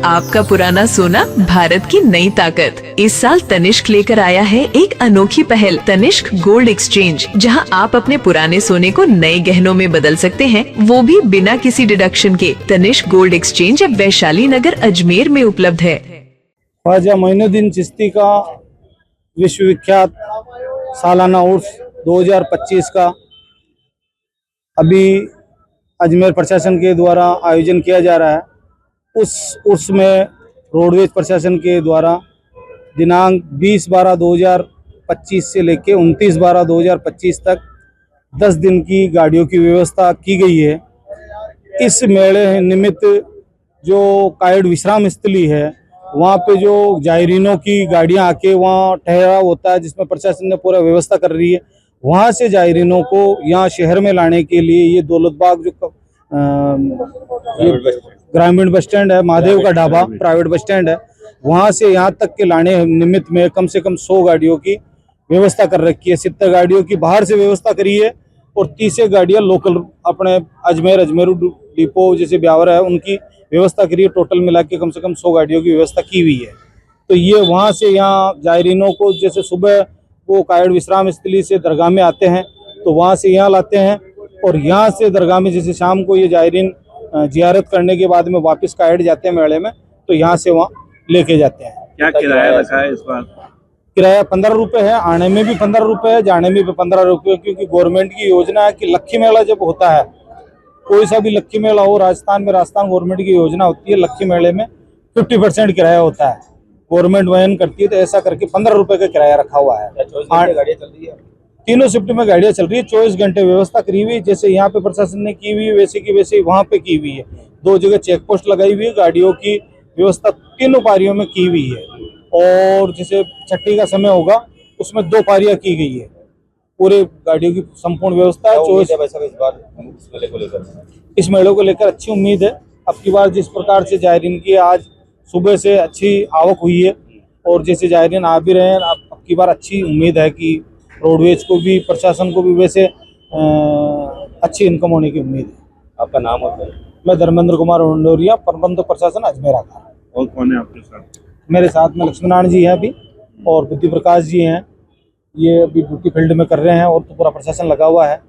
आपका पुराना सोना भारत की नई ताकत। इस साल तनिष्क लेकर आया है एक अनोखी पहल, तनिष्क गोल्ड एक्सचेंज, जहां आप अपने पुराने सोने को नए गहनों में बदल सकते हैं, वो भी बिना किसी डिडक्शन के। तनिष्क गोल्ड एक्सचेंज अब वैशाली नगर अजमेर में उपलब्ध है। ख्वाजा मोइनुद्दीन चिश्ती का विश्वविख्यात सालाना उर्स 2025 का अभी अजमेर प्रशासन के द्वारा आयोजन किया जा रहा है। उस उर्स में रोडवेज प्रशासन के द्वारा दिनांक 20/12/2025 से लेकर 29/12/2025 तक 10 दिन की गाड़ियों की व्यवस्था की गई है। इस मेले निमित्त जो कायड़ विश्राम स्थली है, वहाँ पे जो जायरीनों की गाड़ियाँ आके वहाँ ठहराव होता है, जिसमें प्रशासन ने पूरा व्यवस्था कर रही है। वहाँ से जायरीनों को यहाँ शहर में लाने के लिए ये दौलतबाग जो ग्रामीण बस स्टैंड है, महादेव का ढाबा प्राइवेट बस स्टैंड है, वहाँ से यहाँ तक के लाने निमित्त में कम से कम 100 गाड़ियों की व्यवस्था कर रखी है। 70 गाड़ियों की बाहर से व्यवस्था करी है और 30 गाड़ियाँ लोकल अपने अजमेर डिपो जैसे ब्यावर है उनकी व्यवस्था करी है। टोटल मिला के कम से कम 100 गाड़ियों की व्यवस्था की हुई है। तो ये वहाँ से यहाँ जायरीनों को, जैसे सुबह वो कायड़ विश्राम स्थली से दरगाह में आते हैं तो वहाँ से यहाँ लाते हैं, और यहाँ से दरगाह में जैसे शाम को ये जायरीन जियारत करने के बाद में वापस कायड़ जाते हैं मेले में, तो यहाँ से वहाँ लेके जाते हैं। क्या किराया रखा है इस बार? किराया 15 रुपये है, आने में भी 15 रुपये है, जाने में भी 15 रुपये, क्योंकि गवर्नमेंट की योजना है कि लक्खी मेला जब होता है, कोई सा भी लक्खी मेला हो राजस्थान में, राजस्थान गवर्नमेंट की योजना होती है, लक्खी मेले में 50% किराया होता है, गवर्नमेंट वहन करती है। तो ऐसा करके 15 रुपये का किराया रखा हुआ है। गाड़ियाँ चल रही है, तीनों शिफ्ट में गाड़ियाँ चल रही है, 24 घंटे व्यवस्था करी हुई। जैसे यहाँ पे प्रशासन ने की हुई वैसे की वैसे वहाँ पे की हुई है। 2 जगह चेक पोस्ट लगाई हुई है, गाड़ियों की व्यवस्था तीनों पारियों में की हुई है। और जैसे छठी का समय होगा उसमें 2 पारियां की गई है। पूरे गाड़ियों की संपूर्ण व्यवस्था है। इस मेले को लेकर अच्छी उम्मीद है। अब की बार जिस प्रकार से जायरीन की आज सुबह से अच्छी आवक हुई है और जैसे जायरीन आ भी रहे हैं, अब की बार अच्छी उम्मीद है कि रोडवेज को भी, प्रशासन को भी वैसे अच्छी इनकम होने की उम्मीद है। आपका नाम होता है? मैं धर्मेंद्र कुमार उंडोरिया, प्रबंधक प्रशासन अजमेर का। और कौन है आपके साथ? मेरे साथ में लक्ष्मीनारायण जी हैं अभी, और बुद्धि प्रकाश जी हैं, ये अभी ड्यूटी फील्ड में कर रहे हैं, और तो पूरा प्रशासन लगा हुआ है।